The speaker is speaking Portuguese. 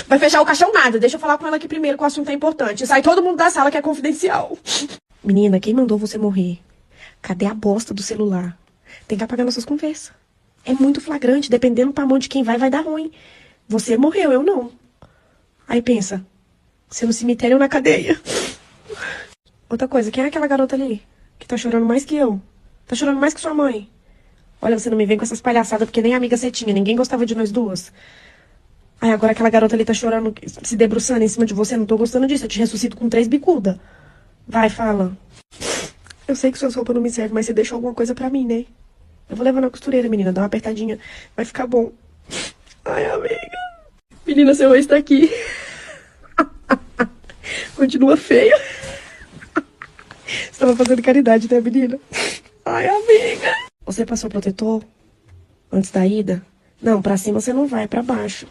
Vai fechar o caixão nada. Deixa eu falar com ela aqui primeiro, que o assunto é importante. Sai todo mundo da sala que é confidencial. Menina, quem mandou você morrer? Cadê a bosta do celular? Tem que apagar nossas conversas. É muito flagrante. Dependendo pra mão de quem vai dar ruim. Você morreu, eu não. Aí pensa. Você no cemitério ou na cadeia. Outra coisa, quem é aquela garota ali? Que tá chorando mais que eu? Tá chorando mais que sua mãe? Olha, você não me vem com essas palhaçadas, porque nem amiga você tinha. Ninguém gostava de nós duas. Aí agora aquela garota ali tá chorando, se debruçando em cima de você. Não tô gostando disso. Eu te ressuscito com 3 bicuda. Vai, fala. Eu sei que suas roupas não me servem, mas você deixou alguma coisa pra mim, né? Eu vou levar na costureira, menina. Dá uma apertadinha. Vai ficar bom. Ai, amiga. Menina, seu ex tá aqui. Continua feia. Você tava fazendo caridade, né, menina? Ai, amiga. Você passou protetor antes da ida? Não, pra cima você não vai, pra baixo.